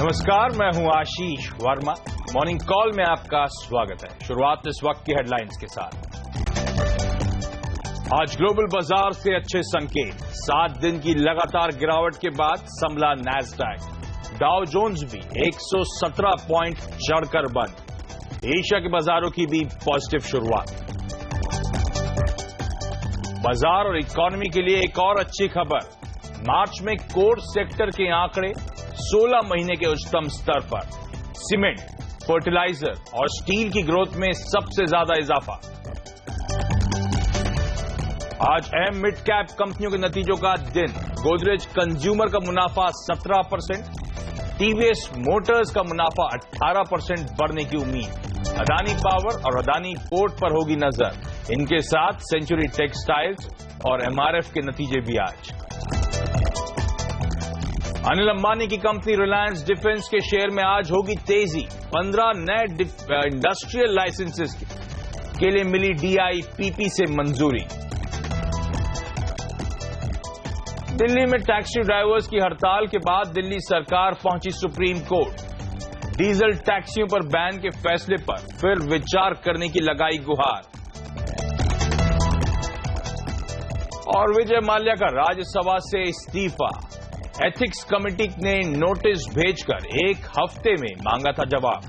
नमस्कार, मैं हूं आशीष वर्मा। मॉर्निंग कॉल में आपका स्वागत है। शुरुआत इस वक्त की हेडलाइंस के साथ। आज ग्लोबल बाजार से अच्छे संकेत। 7 दिन की लगातार गिरावट के बाद संभला नैस्डैक। डाउ जोन्स भी 117 पॉइंट चढ़कर बंद। एशिया के बाजारों की भी पॉजिटिव शुरुआत। बाजार और इकोनॉमी के लिए एक और अच्छी खबर। मार्च में कोर सेक्टर के आंकड़े 16 महीने के उच्चतम स्तर पर। सीमेंट, फर्टिलाइजर और स्टील की ग्रोथ में सबसे ज्यादा इजाफा। आज अहम मिड कैप कंपनियों के नतीजों का दिन। गोदरेज कंज्यूमर का मुनाफा 17%, टीवीएस मोटर्स का मुनाफा 18% बढ़ने की उम्मीद। अदानी पावर और अदानी पोर्ट पर होगी नजर। इनके साथ सेंचुरी टेक्सटाइल्स और एमआरएफ के नतीजे भी आज। अनिल अंबानी की कंपनी रिलायंस डिफेंस के शेयर में आज होगी तेजी। 15 नए इंडस्ट्रियल लाइसेंसेस के लिए मिली डीआईपीपी से मंजूरी। दिल्ली में टैक्सी ड्राइवर्स की हड़ताल के बाद दिल्ली सरकार पहुंची सुप्रीम कोर्ट। डीजल टैक्सियों पर बैन के फैसले पर फिर विचार करने की लगाई गुहार। और विजय माल्या का राज्यसभा से इस्तीफा। एथिक्स कमेटी ने नोटिस भेजकर 1 हफ्ते में मांगा था जवाब।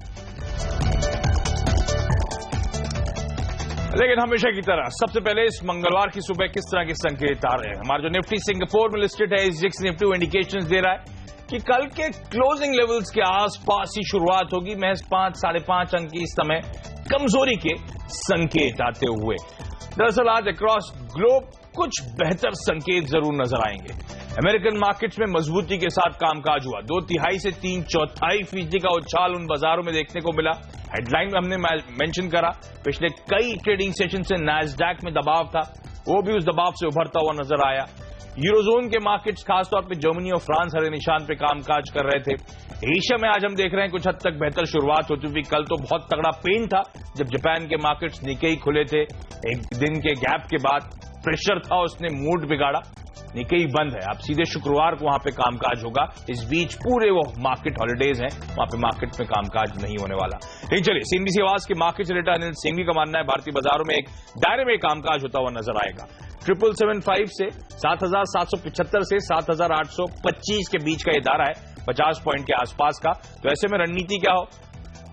लेकिन हमेशा की तरह सबसे पहले इस मंगलवार की सुबह किस तरह के संकेत आ रहे हैं। हमारा जो निफ्टी सिंगापुर में लिस्टेड है, एसजीएक्स निफ्टी इंडिकेशंस दे रहा है कि कल के क्लोजिंग लेवल्स के आसपास ही शुरुआत होगी। महज 5-5.5 अंक की इस समय कमजोरी के संकेत आते हुए। दरअसल आज अक्रॉस ग्लोब कुछ बेहतर संकेत जरूर नजर आएंगे। अमेरिकन मार्केट्स में मजबूती के साथ कामकाज हुआ। 2/3 से 3/4% का उछाल उन बाजारों में देखने को मिला। हेडलाइन में हमने मेंशन करा, पिछले कई ट्रेडिंग सेशन से नैस्डैक में दबाव था, वो भी उस दबाव से उभरता हुआ नजर आया। यूरोजोन के मार्केट्स खासतौर पर जर्मनी और फ्रांस हरे निशान पे कामकाज कर रहे थे। एशिया में आज हम देख रहे हैं कुछ हद तक बेहतर शुरुआत होती हुई। कल तो बहुत तगड़ा पेन था जब जापान के मार्केट्स निकेई खुले थे। एक दिन के गैप के बाद प्रेशर था, उसने मूड बिगाड़ा। निकेई बंद है। अब सीधे शुक्रवार को वहां पे कामकाज होगा। इस बीच पूरे वो मार्केट हॉलिडेज हैं, वहां पे मार्केट में कामकाज नहीं होने वाला। लेकिन चलिए, सीएनबीसी आवाज के मार्केट रेटर अनिल सिंघवी का मानना है भारतीय बाजारों में एक दायरे में कामकाज होता हुआ नजर आएगा। 777 से 7,775 से 7,825 के बीच का ये दायरा है, 50 पॉइंट के आसपास का। तो ऐसे में रणनीति क्या हो,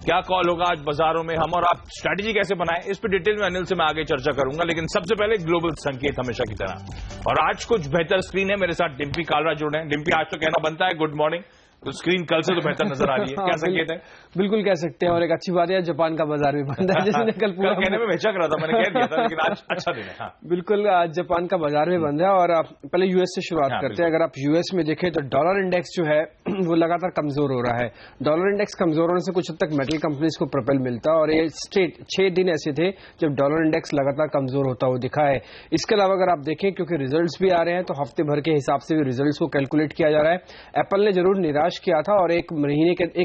क्या कॉल होगा आज बाजारों में, हम और आप स्ट्रैटेजी कैसे बनाएं, इस पर डिटेल में अनिल से मैं आगे चर्चा करूंगा। लेकिन सबसे पहले ग्लोबल संकेत हमेशा की तरह। और आज कुछ बेहतर स्क्रीन है। मेरे साथ डिम्पी कालरा जुड़े हैं। डिम्पी, आज तो कहना बनता है गुड मॉर्निंग, तो स्क्रीन कल से तो बेहतर नजर आ रही है। क्या संकेत है? बिल्कुल कह सकते हैं। और एक अच्छी बात है, जापान का बाजार भी बंद है, जिसने कल पूरा कहने में बेचक रहा था, मैंने कह दिया था, लेकिन आज अच्छा दिन है। हाँ। बिल्कुल, आज जापान का बाजार भी बंद है। और पहले यूएस से शुरुआत करते हैं। अगर आप यूएस में देखें तो डॉलर इंडेक्स जो है वो लगातार कमजोर हो रहा है। डॉलर इंडेक्स कमजोर होने से कुछ हद तक मेटल कंपनीज को प्रोपेल मिलता है। और ये स्ट्रेट 6 दिन ऐसे थे जब डॉलर इंडेक्स लगातार कमजोर होता हुआ दिखा है। इसके अलावा अगर आप देखें, क्योंकि रिजल्ट्स भी आ रहे हैं, तो हफ्ते भर के हिसाब से भी रिजल्ट्स को कैलकुलेट किया जा रहा है। एप्पल ने जरूर निराश किया था और एक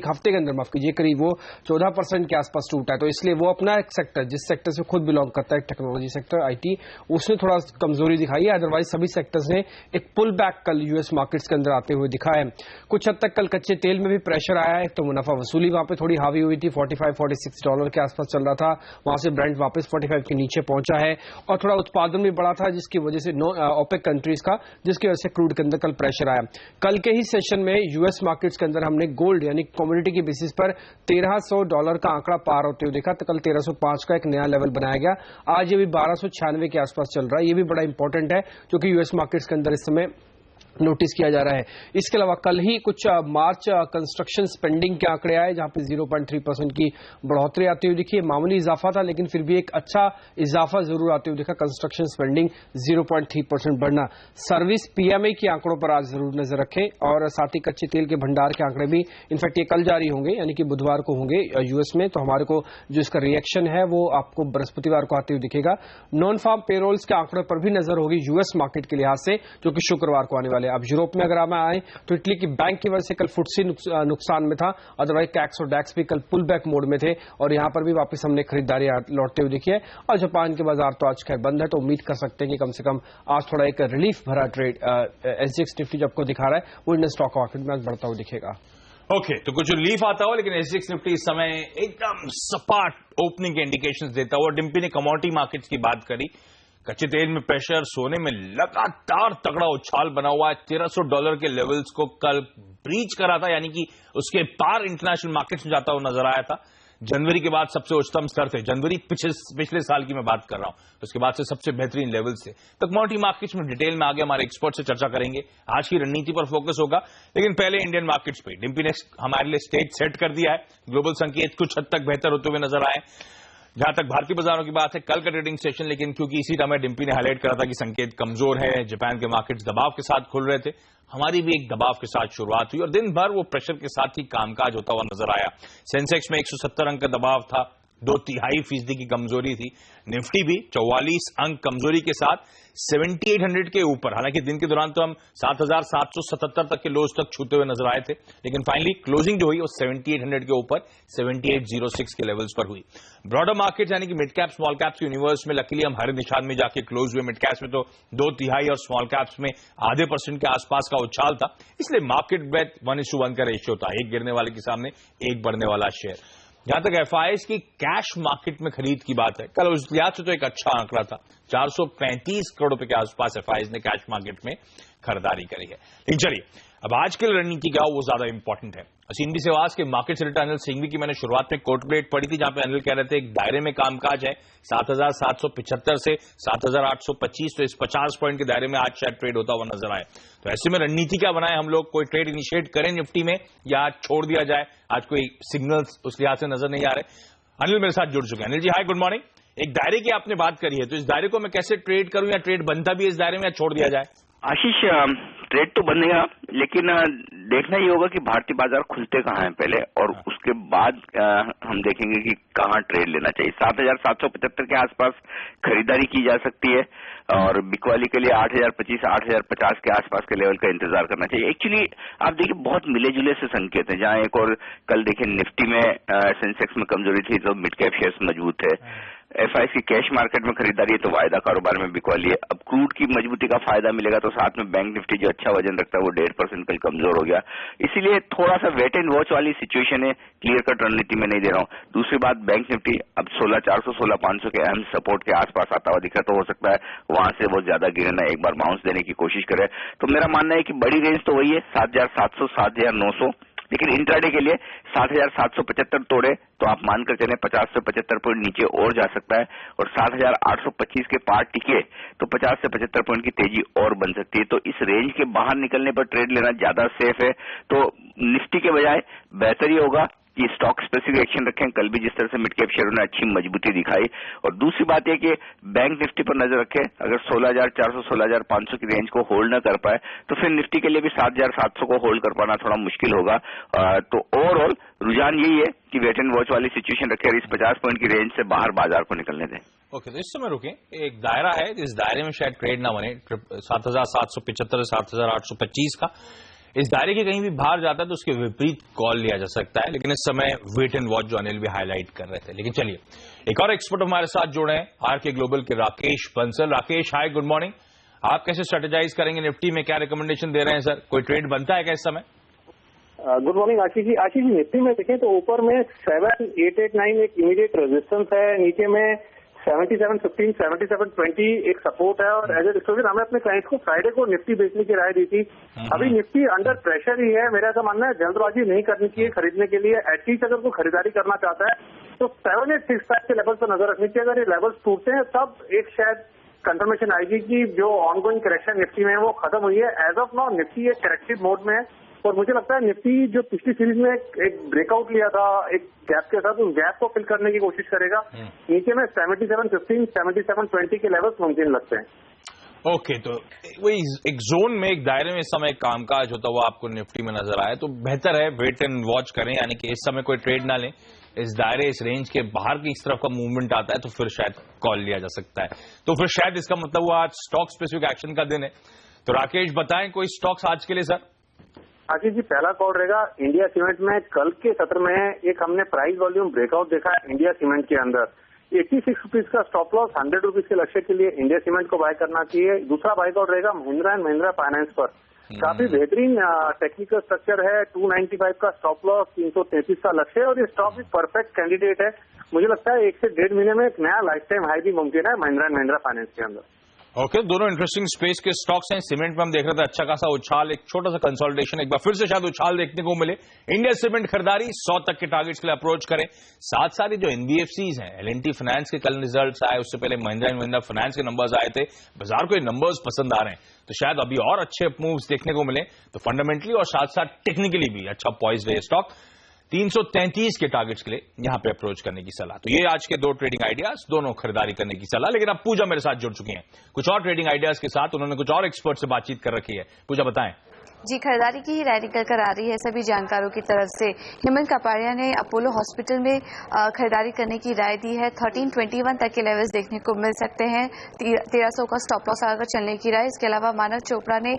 हफ्ते के अंदर, माफ कीजिए, करीब वो 14% के आसपास टूटा है। तो इसलिए वो अपना एक सेक्टर, जिस सेक्टर से खुद बिलोंग करता है, टेक्नोलॉजी सेक्टर, आईटी, उसने थोड़ा कमजोरी दिखाई है। अदरवाइज सभी सेक्टर्स ने एक पुल बैक कल यूएस मार्केट्स के अंदर आते हुए दिखा है। कुछ हद तक कल कच्चे तेल में भी प्रेशर आया है। तो मुनाफा वसूली वहां पे थोड़ी हावी हुई थी। $45-46 के आसपास चल रहा था। वहां से ब्रेंट वापस 45 के नीचे पहुंचा है। और थोड़ा उत्पादन भी बढ़ा था, जिसकी वजह से ओपेक कंट्रीज का, जिसकी वजह से क्रूड के अंदर कल प्रेशर आया। कल के ही सेशन में यूएस मार्केट्स के अंदर हमने गोल्ड यानी कमोडिटी की बेसिस पर $1,300 का आंकड़ा पार होते हुए देखा। तो कल 1,305 का एक नया लेवल बनाया गया। आज ये भी 1,296 के आसपास चल रहा है। ये भी बड़ा इंपॉर्टेंट है, क्योंकि यूएस मार्केट्स के अंदर इस समय नोटिस किया जा रहा है। इसके अलावा कल ही कुछ मार्च कंस्ट्रक्शन स्पेंडिंग के आंकड़े आए, जहां पे 0.3% की बढ़ोतरी आती हुई दिखी। मामूली इजाफा था, लेकिन फिर भी एक अच्छा इजाफा जरूर आते हुए दिखा। कंस्ट्रक्शन स्पेंडिंग 0.3% बढ़ना। सर्विस पीएमआई के आंकड़ों पर आज जरूर नजर रखें। और साथ ही कच्चे तेल के भंडार के आंकड़े भी इनफैक्ट ये कल जारी होंगे, यानी कि बुधवार को होंगे यूएस में। तो हमारे को जो इसका रिएक्शन है वो आपको बृहस्पतिवार को आते हुए दिखेगा। नॉन फार्म पेरोल्स के आंकड़ों पर भी नजर होगी यूएस मार्केट के लिहाज से, जो कि शुक्रवार को आने वाले। अब यूरोप में अगर हम आए तो इटली की बैंक की वजह से कल फुटसी नुकसान में था। अदरवाइज कैक्स और डैक्स भी कल पुल बैक मोड में थे और यहां पर भी वापस हमने खरीदारी लौटते हुए देखी है। और जापान के बाजार तो आज खैर बंद है, तो उम्मीद कर सकते हैं कि कम से कम आज थोड़ा एक रिलीफ भरा ट्रेड एसजीएक्स निफ्टी जो आपको दिखा रहा है वो इंडियन स्टॉक मार्केट में आज बढ़ता हुआ दिखेगा। ओके, तो कुछ रिलीफ आता हो, लेकिन एसजीएक्स निफ्टी इस समय एकदम सपाट ओपनिंग के इंडिकेशंस देता हुआ। डिम्पी ने कमोडिटी मार्केट्स की बात करी, कच्चे तेल में प्रेशर, सोने में लगातार तगड़ा उछाल बना हुआ है। $1300 के लेवल्स को कल ब्रीच करा था, यानी कि उसके पार इंटरनेशनल मार्केट्स में जाता हुआ नजर आया था। जनवरी के बाद सबसे उच्चतम स्तर थे, जनवरी पिछले साल की मैं बात कर रहा हूं, तो उसके बाद से सबसे बेहतरीन लेवल्स थे। तो कमोडिटी मार्केट्स में डिटेल में आगे हमारे एक्सपर्ट से चर्चा करेंगे, आज की रणनीति पर फोकस होगा। लेकिन पहले इंडियन मार्केट्स पे डिम्पी ने हमारे लिए स्टेज सेट कर दिया है। ग्लोबल संकेत कुछ हद तक बेहतर होते हुए नजर आए। जहां तक भारतीय बाजारों की बात है, कल का ट्रेडिंग सेशन, लेकिन क्योंकि इसी समय डिम्पी ने हाईलाइट करा था कि संकेत कमजोर है, जापान के मार्केट्स दबाव के साथ खुल रहे थे, हमारी भी एक दबाव के साथ शुरुआत हुई और दिन भर वो प्रेशर के साथ ही कामकाज होता हुआ नजर आया। सेंसेक्स में 170 अंक का दबाव था, 2.3% की कमजोरी थी। निफ्टी भी 44 अंक कमजोरी के साथ 7800 के ऊपर, हालांकि दिन के दौरान तो हम 7777 तक के लोज तक छूते हुए नजर आए थे, लेकिन फाइनली क्लोजिंग जो हुई वो 7800 के ऊपर 7806 के लेवल्स पर हुई। ब्रॉडर मार्केट यानी कि mid cap small caps universe में लकीली हम हर निशान में जाके क्लोज हुए। मिड कैप्स में तो 2/3 और स्मॉल कैप्स में आधे % के आसपास का उछाल था, इसलिए मार्केट बेट 1:1 का रेशियो था, एक गिरने वाले के सामने एक बढ़ने वाला शेयर। जहां तक एफआईएस की कैश मार्केट में खरीद की बात है, कल उस लिहाज से तो एक अच्छा आंकड़ा था, 435 करोड़ रुपए के आसपास एफआईएस ने कैश मार्केट में खरीदारी करी है। लेकिन चलिए, अब आज की रणनीति क्या हो वो ज्यादा इंपॉर्टेंट है। सीएनबी सेवास के मार्केट सेक्रेटरी अनिल सिंघवी की मैंने शुरुआत में कोट प्लेट पढ़ी थी, जहां पे अनिल कह रहे थे एक दायरे में कामकाज है 7775 से 7825, तो इस 50 पॉइंट के दायरे में आज शायद ट्रेड होता हुआ नजर आए। तो ऐसे में रणनीति क्या बनाए हम लोग, कोई ट्रेड इनिशिएट करें निफ्टी में या छोड़ दिया जाए? आज कोई सिग्नल्स उस लिहाज से नजर नहीं आ रहे। अनिल मेरे साथ जुड़ चुके हैं। अनिल जी हाय, गुड मॉर्निंग। एक दायरे की आपने बात करी है, तो इस दायरे को मैं कैसे ट्रेड करूं, या ट्रेड बनता भी इस दायरे में या छोड़ दिया जाए? आशीष, ट्रेड तो बनेगा, लेकिन देखना ही होगा कि भारतीय बाजार खुलते कहाँ हैं पहले, और उसके बाद हम देखेंगे कि कहाँ ट्रेड लेना चाहिए। 7775 के आसपास खरीदारी की जा सकती है, और बिकवाली के लिए 8025, 8050 के आसपास के लेवल का इंतजार करना चाहिए। एक्चुअली आप देखिए, बहुत मिले जुले से संकेत हैं, जहां एक और कल देखिए निफ्टी में सेंसेक्स में कमजोरी थी तो मिड कैप शेयर्स मजबूत थे। एफआईएस की कैश मार्केट में खरीदारी है तो वायदा कारोबार में बिकवाली है। अब क्रूड की मजबूती का फायदा मिलेगा तो साथ में बैंक निफ्टी जो अच्छा वजन रखता है वो 1.5% कल कमजोर हो गया, इसीलिए थोड़ा सा वेट एंड वॉच वाली सिचुएशन है, क्लियर कट रणनीति में नहीं दे रहा हूं। दूसरी बात, बैंक निफ्टी अब 16400, 16500 के अहम सपोर्ट के आसपास आता हुआ दिखा, तो हो सकता है वहां से वो ज्यादा गिरे ना, एक बार बाउंस देने की कोशिश करे। तो मेरा मानना है कि बड़ी रेंज तो वही है 7700, 7900, लेकिन इंट्राडे के लिए 7775 तोड़े तो आप मानकर चलें 50 से 75 पॉइंट नीचे और जा सकता है, और 7825 के पार टिके तो 50 से 75 पॉइंट की तेजी और बन सकती है। तो इस रेंज के बाहर निकलने पर ट्रेड लेना ज्यादा सेफ है। तो निफ्टी के बजाय बेहतर ही होगा कि स्टॉक स्पेसिफिक एक्शन रखें। कल भी जिस तरह से मिड कैप शेयरों ने अच्छी मजबूती दिखाई, और दूसरी बात यह कि बैंक निफ्टी पर नजर रखें, अगर 16400, 16500 की रेंज को होल्ड न कर पाए तो फिर निफ्टी के लिए भी 7700 को होल्ड कर पाना थोड़ा मुश्किल होगा। तो ओवरऑल रुझान यही है कि वेट एंड वॉच वाली सिचुएशन रखें और इस 50 पॉइंट की रेंज से बाहर बाजार को निकलने दें। ओके, तो इस समय रुकें, एक दायरा है, इस दायरे में शायद ट्रेड ना बने, 7775 से 7825 का। इस दायरे के कहीं भी बाहर जाता है तो उसके विपरीत कॉल लिया जा सकता है, लेकिन इस समय वेट एंड वॉच जो अनिल भी हाईलाइट कर रहे थे। लेकिन चलिए, एक और एक्सपर्ट हमारे साथ जुड़े हैं, आरके ग्लोबल के राकेश बंसल। राकेश हाय, गुड मॉर्निंग। आप कैसे स्ट्रेटेजाइज करेंगे निफ्टी में, क्या रिकमेंडेशन दे रहे हैं सर? कोई ट्रेड बनता है क्या इस समय? Good morning Ashish ji. Ashish ji, Nifty में देखें तो ऊपर में 7889 एक इमीडिएट रेजिस्टेंस है, नीचे में 7715, 7720 एक सपोर्ट है, और एज ए डिस्क्लोजर हमें अपने क्लाइंट्स को फ्राइडे को निफ्टी बेचने की राय दी थी। अभी निफ्टी अंडर प्रेशर ही है, मेरा ऐसा मानना है जल्दबाजी नहीं करनी चाहिए खरीदने के लिए। एटलीस्ट अगर कोई खरीदारी करना चाहता है तो 7865 के लेवल पर नजर रखनी चाहिए। अगर ये लेवल्स टूटते हैं तब एक शायद कंफर्मेशन आएगी कि जो ऑनगोइंग करेक्शन निफ्टी में है वो खत्म हुई है। एज ऑफ नाउ निफ्टी एक करेक्टिव मोड में है, और मुझे लगता है निफ्टी जो पिछली सीरीज में एक ब्रेकआउट लिया था एक गैप के साथ, उस गैप को फिल करने की कोशिश करेगा। नीचे में 7715, 7720 के लेवल्स मुमकिन लगते हैं। ओके, तो वही एक जोन में, एक दायरे में इस समय कामकाज होता हुआ आपको निफ्टी में नजर आए तो बेहतर है वेट एंड वॉच करें, यानी कि इस समय कोई ट्रेड ना लें। इस दायरे, इस रेंज के बाहर की इस तरफ का मूवमेंट आता है तो फिर शायद कॉल लिया जा सकता है। तो फिर शायद इसका मतलब हुआ आज स्टॉक स्पेसिफिक एक्शन का दिन है। तो राकेश बताएं कोई स्टॉक्स आज के लिए सर? आशीष जी, पहला कॉल रहेगा इंडिया सीमेंट में। कल के सत्र में एक हमने प्राइस वॉल्यूम ब्रेकआउट देखा है इंडिया सीमेंट के अंदर। 86 रुपीज का स्टॉप लॉस, 100 रुपीज के लक्ष्य के लिए इंडिया सीमेंट को बाय करना चाहिए। दूसरा बाय कॉल रहेगा महिंद्रा एंड महिंद्रा फाइनेंस पर। काफी बेहतरीन टेक्निकल स्ट्रक्चर है, 295 का स्टॉप लॉस, 333 का लक्ष्य है और ये स्टॉक भी परफेक्ट कैंडिडेट है। मुझे लगता है 1 से 1.5 महीने में एक नया लाइफ टाइम हाई भी मुमकिन है महिंद्रा एंड महिंद्रा फाइनेंस के अंदर। ओके, दोनों इंटरेस्टिंग स्पेस के स्टॉक्स हैं। सीमेंट में हम देख रहे थे अच्छा खासा उछाल, एक छोटा सा कंसोलिडेशन, एक बार फिर से शायद उछाल देखने को मिले। इंडिया सीमेंट खरीदारी 100 तक के टारगेट्स के लिए अप्रोच करें। साथ साथ जो एनबीएफसीज हैं, L&T फाइनेंस के कल रिजल्ट्स आए, उससे पहले महिंद्रा एंड महिंद्रा फाइनेंस के नंबर्स आए थे। बाजार को ये नंबर्स पसंद आ रहे हैं, तो शायद अभी और अच्छे मूव्स देखने को मिले। तो फंडामेंटली और साथ साथ टेक्निकली भी अच्छा पॉइज्ड है स्टॉक। 333 के टारगेट्स के लिए यहां पे अप्रोच करने की सलाह। तो ये आज के 2 ट्रेडिंग आइडियाज, दोनों खरीदारी करने की सलाह। लेकिन अब पूजा मेरे साथ जुड़ चुकी हैं कुछ और ट्रेडिंग आइडियाज के साथ। उन्होंने कुछ और एक्सपर्ट से बातचीत कर रखी है। पूजा बताएं। जी, खरीदारी की ही राय निकल कर आ रही है सभी जानकारों की तरफ से। हेमंत कपाड़िया ने अपोलो हॉस्पिटल में खरीदारी करने की राय दी है। 1321 तक के लेवल्स देखने को मिल सकते हैं। 1300 का स्टॉप लॉस आकर चलने की राय। इसके अलावा मानव चोपड़ा ने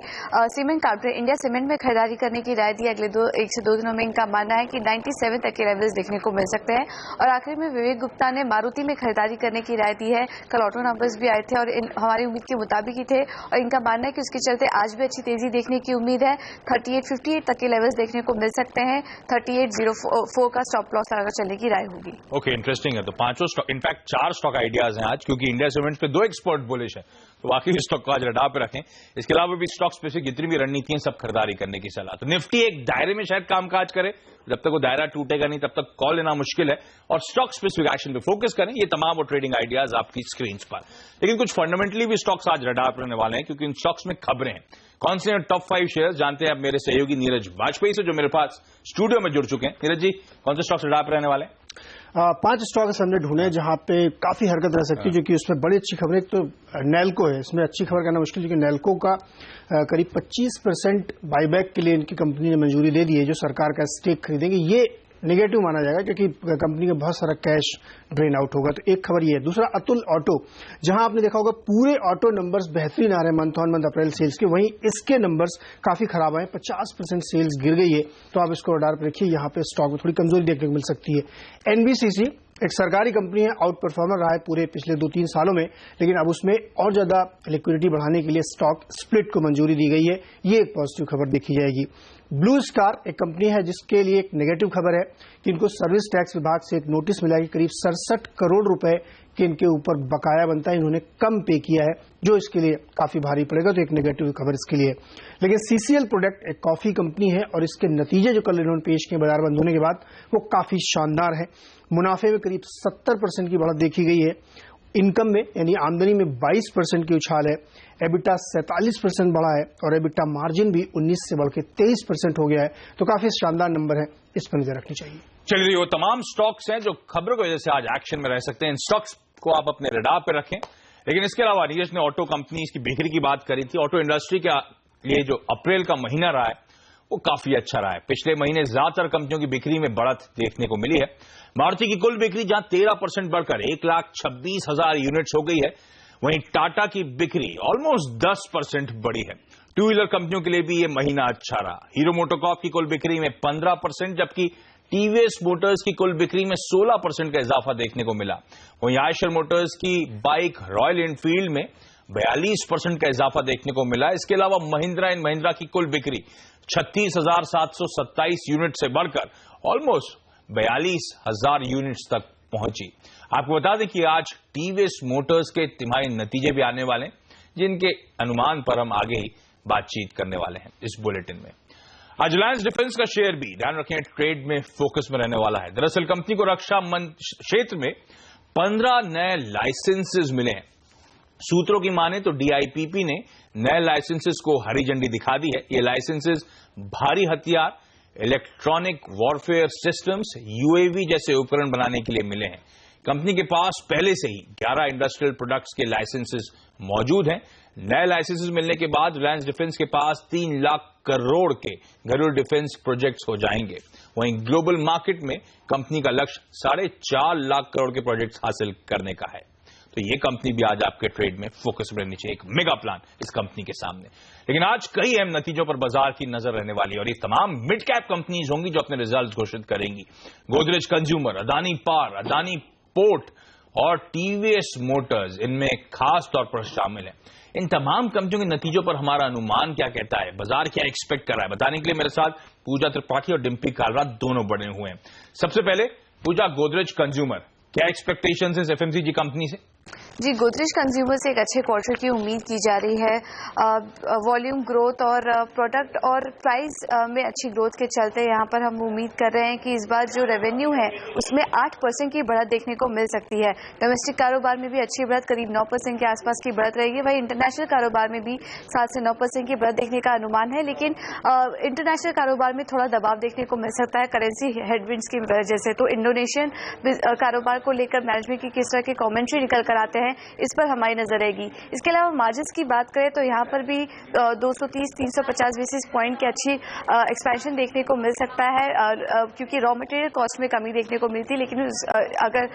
सीमेंट कॉर्पोरेट इंडिया सीमेंट में खरीदारी करने की राय दी। अगले 1 से 2 दिनों में इनका मानना है कि 97 तक के लेवल्स देखने को मिल सकते हैं। और आखिर में विवेक गुप्ता ने मारुति में खरीदारी करने की राय दी है। कल ऑटो नंबर्स भी आए थे और हमारी उम्मीद के मुताबिक ही थे और इनका मानना है कि उसके चलते आज भी अच्छी तेजी देखने की उम्मीद है। 3858 तक के लेवल्स देखने को मिल सकते हैं। 3804 का स्टॉप लॉस लगाकर चलने की राय होगी। ओके, इंटरेस्टिंग है। तो 5 स्टॉक, इनफैक्ट 4 स्टॉक आइडियाज हैं आज, क्योंकि इंडिया सीमेंट्स पे 2 एक्सपर्ट बुलिश है, तो बाकी स्टॉक को आज रडार पे रखें। इसके अलावा भी स्टॉक स्पेसिफिक जितनी भी रणनीति है, सब खरीदारी करने की सलाह। तो निफ्टी एक दायरे में शायद कामकाज करे, जब तक वो दायरा टूटेगा नहीं तब तक कॉल लेना मुश्किल है। और स्टॉक स्पेसिफिक एक्शन पे फोकस करें। ये तमाम वो ट्रेडिंग आइडियाज आपकी स्क्रीन पर। लेकिन कुछ फंडामेंटली भी स्टॉक्स आज रडार पर रहने वाले हैं, क्योंकि इन स्टॉक्स में खबरें हैं। कौन से टॉप 5 शेयर्स जानते हैं अब मेरे सहयोगी नीरज वाजपेयी से, जो मेरे पास स्टूडियो में जुड़ चुके हैं। नीरज जी, कौन से स्टॉक्स रडार पर रहने वाले हैं? 5 स्टॉक्स हमने ढूंढे जहां पे काफी हरकत रह सकती है, जो कि उसमें बड़ी अच्छी खबर है। एक तो नेल्को है, इसमें अच्छी खबर कहना मुश्किल है कि नेल्को का करीब 25% बाईबैक के लिए इनकी कंपनी ने मंजूरी दे दी है, जो सरकार का स्टेक खरीदेंगे। ये नेगेटिव माना जाएगा क्योंकि कंपनी का बहुत सारा कैश ड्रेन आउट होगा। तो एक खबर ये है। दूसरा, अतुल ऑटो, जहां आपने देखा होगा पूरे ऑटो नंबर्स बेहतरीन आ रहे हैं month on month April sales के, वहीं इसके नंबर्स काफी खराब आए, 50% सेल्स गिर गई है। तो आप इसको रडार पर रखिए, यहाँ पे स्टॉक में थोड़ी कमजोरी देखने को मिल सकती है। एनबीसीसी एक सरकारी कंपनी है, आउट परफॉर्मर रहा है पूरे पिछले 2-3 सालों में, लेकिन अब उसमें और ज्यादा लिक्विडिटी बढ़ाने के लिए स्टॉक स्प्लिट को मंजूरी दी गई है। ये एक पॉजिटिव खबर देखी जाएगी। ब्लू स्टार एक कंपनी है जिसके लिए एक नेगेटिव खबर है कि इनको सर्विस टैक्स विभाग से एक नोटिस मिला कि करीब 67 करोड़ रुपए के इनके ऊपर बकाया बनता है, इन्होंने कम पे किया है, जो इसके लिए काफी भारी पड़ेगा। तो एक नेगेटिव खबर इसके लिए। लेकिन सीसीएल प्रोडक्ट एक कॉफी कंपनी है और इसके नतीजे जो कल इन्होंने पेश किए बाजार बंद होने के बाद, वो काफी शानदार है। मुनाफे में करीब 70% की बढ़त देखी गई है। इनकम में यानी आमदनी में 22% की उछाल है। एबिटा 47% बढ़ा है और एबिटा मार्जिन भी 19 से बढ़ के 23% हो गया है। तो काफी शानदार नंबर है, इस पर नजर रखनी चाहिए। चलिए, वो तमाम स्टॉक्स हैं जो खबरों की वजह से आज एक्शन में रह सकते हैं। इन स्टॉक्स को आप अपने रडार पर रखें। लेकिन इसके अलावा नीरज ने ऑटो कंपनीज की बिक्री की बात करी थी। ऑटो इंडस्ट्री का ये जो अप्रैल का महीना रहा है, वो काफी अच्छा रहा है। पिछले महीने ज्यादातर कंपनियों की बिक्री में बढ़त देखने को मिली है। मारुति की कुल बिक्री जहां 13% बढ़कर 1,26,000 यूनिट्स हो गई है, वहीं टाटा की बिक्री ऑलमोस्ट 10% बढ़ी है। 2 व्हीलर कंपनियों के लिए भी यह महीना अच्छा रहा। हीरो मोटोकॉर्प की कुल बिक्री में 15%, जबकि टीवीएस मोटर्स की कुल बिक्री में 16% का इजाफा देखने को मिला। वहीं आयशर मोटर्स की बाइक रॉयल एनफील्ड में 42% का इजाफा देखने को मिला। इसके अलावा महिंद्रा एंड महिंद्रा की कुल बिक्री 36,727 यूनिट से बढ़कर ऑलमोस्ट 42,000 यूनिट्स तक पहुंची। आपको बता दें कि आज टीवीएस मोटर्स के तिमाही नतीजे भी आने वाले हैं, जिनके अनुमान पर हम आगे ही बातचीत करने वाले हैं इस बुलेटिन में। आज रिलायंस डिफेंस का शेयर भी ध्यान रखें ट्रेड में फोकस में रहने वाला है। दरअसल कंपनी को रक्षा क्षेत्र में 15 नए लाइसेंसेस मिले हैं। सूत्रों की माने तो डीआईपीपी ने नए लाइसेंसेस को हरी झंडी दिखा दी है। ये लाइसेंसेस भारी हथियार, इलेक्ट्रॉनिक वॉरफेयर सिस्टम्स, यूएवी जैसे उपकरण बनाने के लिए मिले हैं। कंपनी के पास पहले से ही 11 इंडस्ट्रियल प्रोडक्ट्स के लाइसेंसेस मौजूद हैं। नए लाइसेंसेस मिलने के बाद रिलायंस डिफेंस के पास 3 लाख करोड़ के घरेलू डिफेंस प्रोजेक्ट्स हो जाएंगे। वहीं ग्लोबल मार्केट में कंपनी का लक्ष्य 4.5 लाख करोड़ के प्रोजेक्ट्स हासिल करने का है। तो ये कंपनी भी आज आपके ट्रेड में फोकस में रहनी चाहिए। एक मेगा प्लान इस कंपनी के सामने। लेकिन आज कई अहम नतीजों पर बाजार की नजर रहने वाली है और ये तमाम मिड कैप कंपनीज होंगी जो अपने रिजल्ट्स घोषित करेंगी। Godrej consumer, Adani power, Adani port और टीवीएस मोटर्स इनमें खास तौर पर शामिल है। इन तमाम कंपनियों के नतीजों पर हमारा अनुमान क्या कहता है, बाजार क्या एक्सपेक्ट कर रहा है, बताने के लिए मेरे साथ पूजा त्रिपाठी और डिम्पी कालरा दोनों बने हुए हैं। सबसे पहले पूजा, गोदरेज कंज्यूमर, क्या एक्सपेक्टेशंस है एफएमसीजी कंपनी से? जी, गोदरेज कंज्यूमर से एक अच्छे क्वार्टर की उम्मीद की जा रही है। वॉल्यूम ग्रोथ और प्रोडक्ट और प्राइस में अच्छी ग्रोथ के चलते यहाँ पर हम उम्मीद कर रहे हैं कि इस बार जो रेवेन्यू है उसमें 8% की बढ़त देखने को मिल सकती है। डोमेस्टिक कारोबार में भी अच्छी बढ़त, करीब 9% के आसपास की बढ़त रहेगी। वही इंटरनेशनल कारोबार में भी 7 से 9% की बढ़त देखने का अनुमान है, लेकिन इंटरनेशनल कारोबार में थोड़ा दबाव देखने को मिल सकता है करेंसी हेडविंड्स की वजह से। तो इंडोनेशियन कारोबार को लेकर मैनेजमेंट की किस तरह की कॉमेंट्री निकल कर आते हैं, इस पर हमारी नजर रहेगी। इसके अलावा मार्जिन्स की बात करें तो यहाँ पर भी 230-350 बेसिस पॉइंट की अच्छी एक्सपेंशन देखने को मिल सकता है, क्योंकि रॉ मटेरियल कॉस्ट में कमी देखने को मिलती है, लेकिन अगर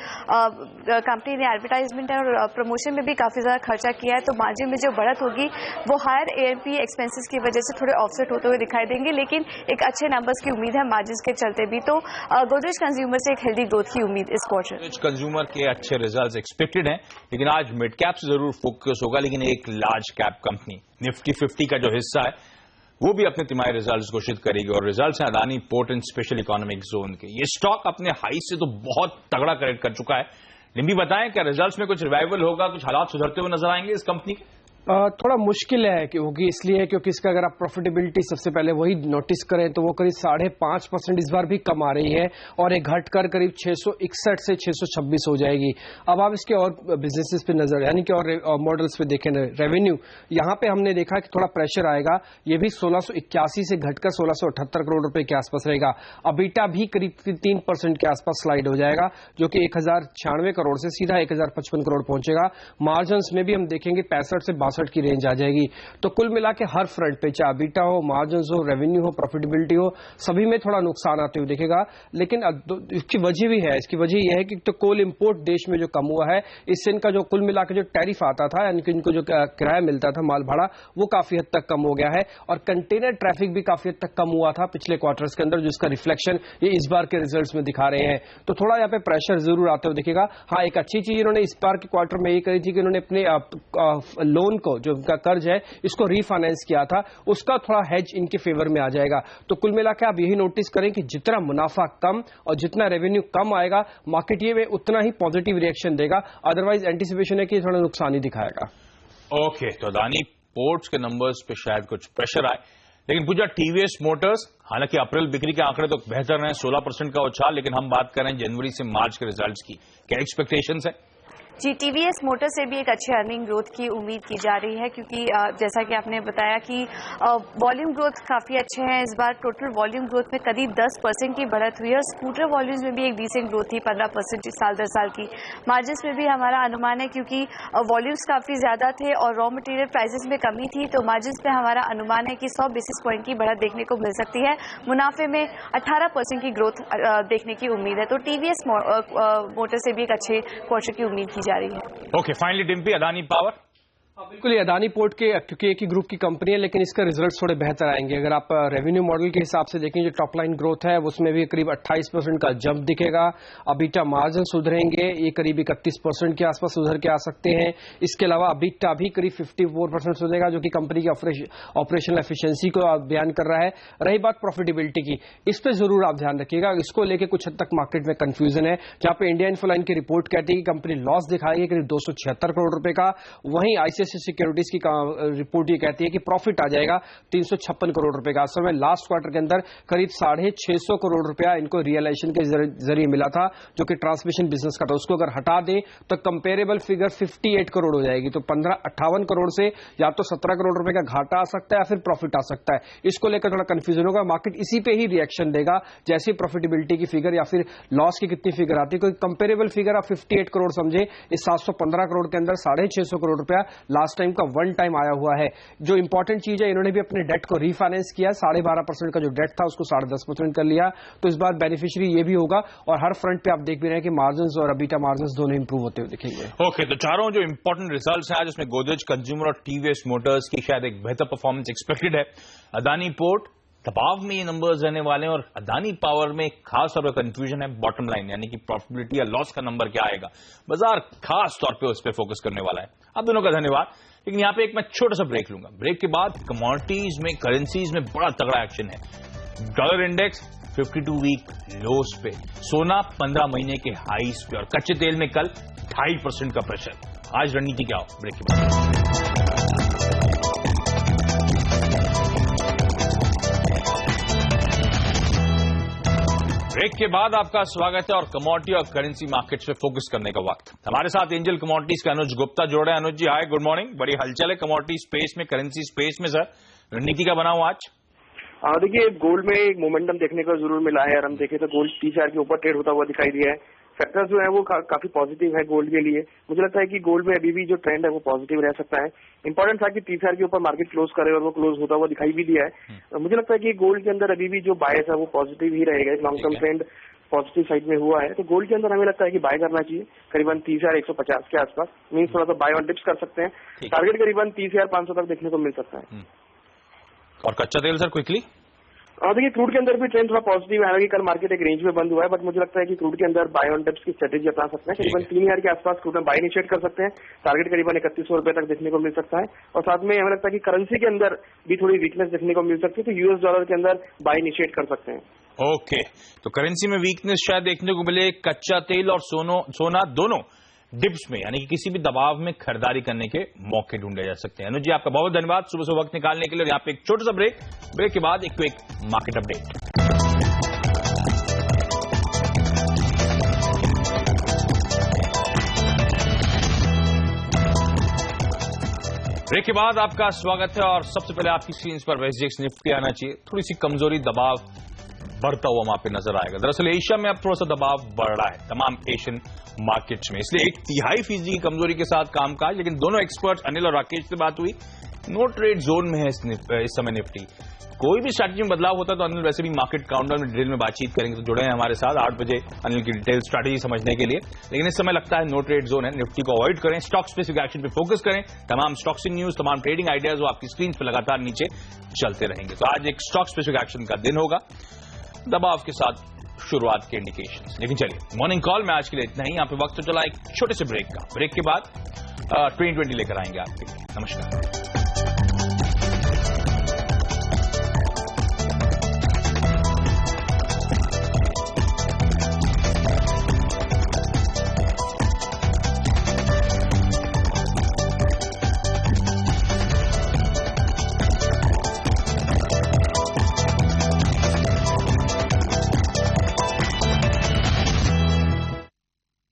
कंपनी ने एडवर्टाइजमेंट और प्रमोशन में भी काफी ज्यादा खर्चा किया है तो मार्जिन में जो बढ़त होगी वो हायर एएमपी एक्सपेंसेस की वजह से थोड़े ऑफसेट होते हुए दिखाई देंगे, लेकिन एक अच्छे नंबर्स की उम्मीद है मार्जिन्स के चलते भी। तो गोदरेज कंज्यूमर से एक हेल्दी ग्रोथ की उम्मीद इस क्वार्टर। गोदरेज कंज्यूमर के अच्छे रिजल्ट्स एक्सपेक्टेड हैं, लेकिन आज मिड कैप से जरूर फोकस होगा, लेकिन एक लार्ज कैप कंपनी निफ्टी 50 का जो हिस्सा है वो भी अपने तिमाही रिजल्ट्स घोषित करेगी और रिजल्ट्स हैं Adani port and special economic zone के। ये स्टॉक अपने हाई से तो बहुत तगड़ा करेक्ट कर चुका है। निम्बी बताएं, क्या रिजल्ट्स में कुछ रिवाइवल होगा, कुछ हालात सुधरते हुए नजर आएंगे इस कंपनी के? थोड़ा मुश्किल है कि होगी, इसलिए क्योंकि इसका अगर आप प्रॉफिटेबिलिटी सबसे पहले वही नोटिस करें तो वो करीब 5.5% इस बार भी कम आ रही है और एक घटकर करीब 661 से 626 हो जाएगी। अब आप इसके और बिजनेसेस पे नजर, यानी कि और मॉडल्स पे देखें, रेवेन्यू यहाँ पे हमने देखा कि थोड़ा प्रेशर आएगा, ये भी 1681 से घटकर 1678 करोड़ रुपए के आसपास रहेगा। अबीटा भी करीब 3% के आसपास स्लाइड हो जाएगा, जो कि 1096 करोड़ से सीधा 1055 करोड़ पहुंचेगा। मार्जिन्स में भी हम देखेंगे 65 से 62 की रेंज आ जाएगी। तो कुल मिला के हर फ्रंट पे, चाहे बीटा हो, मार्जिन्स हो, रेवेन्यू हो, प्रॉफिटेबिलिटी हो, सभी में थोड़ा नुकसान आते हुए दिखेगा। लेकिन इसकी वजह भी है, इसकी वजह यह है कि तो कोल इंपोर्ट देश में जो कम हुआ है, इससे इनका जो कुल मिला के जो टैरिफ आता था, यानी कि इनको जो किराया मिलता था माल भाड़ा, वो काफी हद तक कम हो गया है और कंटेनर ट्रैफिक भी काफी हद तक कम हुआ था पिछले क्वार्टर्स के अंदर, जिसका रिफ्लेक्शन ये इस बार के रिजल्ट्स में दिखा रहे हैं। तो थोड़ा यहाँ पे प्रेशर जरूर आते हुए दिखेगा। हाँ, एक अच्छी चीज इन्होंने इस बार के क्वार्टर में ये करी थी कि इन्होंने अपने लोन को, जो उनका कर्ज है, इसको रीफाइनेंस किया था, उसका थोड़ा हेज इनके फेवर में आ जाएगा। तो कुल मिलाकर आप यही नोटिस करें कि जितना मुनाफा कम और जितना रेवेन्यू कम आएगा, मार्केट ये में उतना ही पॉजिटिव रिएक्शन देगा। अदरवाइज एंटिसिपेशन है कि थोड़ा नुकसान ही दिखाएगा। ओके, तो अदानी पोर्ट्स के नंबर्स पे शायद कुछ प्रेशर आए, लेकिन पूजा टीवीएस मोटर्स, हालांकि अप्रैल बिक्री के आंकड़े तो बेहतर हैं, 16% का उछाल, लेकिन हम बात कर रहे हैं जनवरी से मार्च के रिजल्ट्स की, क्या एक्सपेक्टेशंस है? जी, टीवीएस मोटर से भी एक अच्छे अर्निंग ग्रोथ की उम्मीद की जा रही है, क्योंकि जैसा कि आपने बताया कि वॉल्यूम ग्रोथ काफी अच्छे हैं। इस बार टोटल वॉल्यूम ग्रोथ में करीब 10% की बढ़त हुई है और स्कूटर वॉल्यूम्स में भी एक डिसेंट ग्रोथ थी, 15% साल दर साल की। मार्जिन्स में भी हमारा अनुमान है, क्योंकि वॉल्यूम्स काफी ज्यादा थे और रॉ मटेरियल प्राइसेस में कमी थी, तो मार्जिन्स में हमारा अनुमान है कि 100 बेसिस पॉइंट की बढ़त देखने को मिल सकती है। मुनाफे में 18% की ग्रोथ देखने की उम्मीद है। तो टीवीएस मोटर से भी एक अच्छे क्वार्टर की उम्मीद की जा रही है। Okay, finally Dimpy, Adani power. बिल्कुल, ये अदानी पोर्ट के, क्योंकि एक ही ग्रुप की कंपनी है, लेकिन इसका रिजल्ट थोड़े बेहतर आएंगे। अगर आप रेवेन्यू मॉडल के हिसाब से देखें, जो टॉप लाइन ग्रोथ है उसमें भी करीब 28% का जंप दिखेगा। अबीटा मार्जिन सुधरेंगे, ये करीब 31% के आसपास सुधर के आ सकते हैं। इसके अलावा अबीटा भी करीब 54% सुधरेगा, जो कि कंपनी की ऑपरेशनल एफिशिएंसी को बयान कर रहा है। रही बात प्रॉफिटेबिलिटी की, इस पर जरूर आप ध्यान रखिएगा। इसको लेकर कुछ हद तक मार्केट में कंफ्यूजन है, जहां पे इंडिया इन्फोलाइन की रिपोर्ट कहती है कि कंपनी लॉस दिखाएगी करीब 276 करोड़ रुपए का। वहीं आईसीआईसीआई सिक्योरिटीज की रिपोर्ट ये कहती है कि प्रॉफिट आ जाएगा 356 करोड़ रुपए का। असल में लास्ट क्वार्टर के अंदर करीब 650 करोड़ रुपया इनको रियलाइजेशन के जरिए मिला था, जो कि ट्रांसमिशन बिजनेस का था। उसको अगर हटा दें तो कंपेरेबल फिगर 58 करोड़ हो जाएगी। तो 58 करोड़ से या तो 17 करोड़ रुपए का घाटा आ सकता है या फिर प्रॉफिट आ सकता है। इसको लेकर थोड़ा कंफ्यूजन होगा, मार्केट इसी पे ही रिएक्शन देगा जैसे प्रॉफिटेबिलिटी की फिगर या फिर लॉस की कितनी फिगर आती है। कोई कंपेरेबल फिगर आप 58 करोड़ समझे, इस 715 करोड़ के अंदर 650 करोड़ रुपया लास्ट टाइम का वन टाइम आया हुआ है। जो इंपॉर्टेंट चीज है, इन्होंने भी अपने डेट को रीफाइनेंस किया, 12.5% का जो डेट था उसको 10.5% कर लिया। तो इस बार बेनिफिशियरी ये भी होगा और हर फ्रंट पे आप देख भी रहे हैं कि मार्जिन्स और अबीटा मार्जिन्स दोनों इंप्रूव होते हुए दिखेंगे। ओके, तो चारों जो इंपॉर्टेंट रिजल्ट्स हैं आज, उसमें गोदरेज कंज्यूमर और टीवीएस मोटर्स की शायद एक बेहतर परफॉर्मेंस एक्सपेक्टेड है। अदानी पोर्ट, दबाव में ये नंबर्स रहने वाले हैं और अदानी पावर में खास तौर पर कंफ्यूजन है बॉटम लाइन यानी कि प्रॉफिटेबिलिटी या लॉस का नंबर क्या आएगा। बाजार खास तौर पे उस पर फोकस करने वाला है। आप दोनों का धन्यवाद। लेकिन यहां पे एक मैं छोटा सा ब्रेक लूंगा। ब्रेक के बाद कमोडिटीज में, करेंसीज में बड़ा तगड़ा एक्शन है। डॉलर इंडेक्स 52 वीक लोस पे, सोना 15 महीने के हाईस पे और कच्चे तेल में कल 2.5% का प्रेशर। आज रणनीति क्या हो, ब्रेक के बाद। ब्रेक के बाद आपका स्वागत है और कमोडिटी और करेंसी मार्केट्स पे फोकस करने का वक्त। हमारे साथ एंजल कमोडिटीज के अनुज गुप्ता जोड़े हैं। अनुज जी हाय, गुड मॉर्निंग। बड़ी हलचल है कमोडिटी स्पेस में, करेंसी स्पेस में। सर रणनीति का बनाऊं आज? देखिए, गोल्ड में एक मोमेंटम देखने को जरूर मिला है और हम देखें तो गोल्ड 30,000 के ऊपर ट्रेड होता हुआ दिखाई दिया है। फैक्टर्स जो है वो काफी पॉजिटिव है गोल्ड के लिए। मुझे लगता है कि गोल्ड में अभी भी जो ट्रेंड है वो पॉजिटिव रह सकता है। इंपॉर्टेंट था कि 30,000 के ऊपर मार्केट क्लोज करे और वो क्लोज होता हुआ दिखाई भी दिया है। मुझे लगता है कि गोल्ड के अंदर अभी भी जो बायस है वो पॉजिटिव ही रहेगा। Long term trend positive side में हुआ है, तो गोल्ड के अंदर हमें लगता है कि बाय करना चाहिए करीबन 30,150 के आसपास। मीन्स थोड़ा सा बाय ऑन डिप्स कर सकते हैं। टारगेट करीबन 30,500 तक देखने को मिल सकता है। और कच्चा तेल सर क्विकली? देखिए, क्रूड के अंदर भी ट्रेंड थोड़ा पॉजिटिव है। हालांकि कल मार्केट एक रेंज में बंद हुआ है, बट मुझे लगता है कि क्रूड के अंदर बाय ऑन डिप्स की स्ट्रेटेजी अपना सकते हैं। करीबन 3,000 के आसपास क्रूड में बाय इनिशिएट कर सकते हैं। टारगेट करीबन 3100 रुपए तक देखने को मिल सकता है। और साथ में हमें लगता है कि करेंसी के अंदर भी थोड़ी वीकनेस देखने को मिल सकती है, तो यूएस डॉलर के अंदर बाय इनिशिएट कर सकते हैं। ओके, तो करेंसी में वीकनेस शायद देखने को मिले। कच्चा तेल और सोना दोनों डिप्स में यानी कि किसी भी दबाव में खरीदारी करने के मौके ढूंढे जा सकते हैं। अनुज जी आपका बहुत धन्यवाद सुबह से वक्त निकालने के लिए। यहाँ पे एक छोटा सा ब्रेक के बाद एक क्विक मार्केट अपडेट। ब्रेक के बाद आपका स्वागत है और सबसे पहले आपकी स्क्रीन पर एसजीएक्स निफ्टी आना चाहिए। थोड़ी सी कमजोरी, दबाव बढ़ता हुआ वहां पे नजर आएगा। दरअसल एशिया में अब थोड़ा सा दबाव बढ़ रहा है तमाम एशियन मार्केट्स में, इसलिए 1/3% की कमजोरी के साथ कामकाज। लेकिन दोनों एक्सपर्ट अनिल और राकेश से बात हुई, नो ट्रेड जोन में है इस समय निफ्टी। कोई भी स्ट्रैटेजी में बदलाव होता है तो अनिल वैसे भी मार्केट काउंटडाउन में डिटेल में बातचीत करेंगे, तो जुड़े हैं हमारे साथ 8 बजे अनिल की डिटेल स्ट्रैटेजी समझने के लिए। लेकिन इस समय लगता है नो ट्रेड जोन है, निफ्टी को अवॉइड करें, स्टॉक स्पेसिफिक एक्शन पे फोकस करें। तमाम स्टॉक्स इन न्यूज, तमाम ट्रेडिंग आइडियाज वो आपकी स्क्रीन पर लगातार नीचे चलते रहेंगे। तो आज एक स्टॉक स्पेसिफिक एक्शन का दिन होगा, दबाव के साथ शुरुआत के इंडिकेशंस। लेकिन चलिए, मॉर्निंग कॉल में आज के लिए इतना ही। यहाँ पे वक्त तो चला एक छोटे से ब्रेक का। ब्रेक के बाद 2020 लेकर आएंगे आपके लिए। नमस्कार।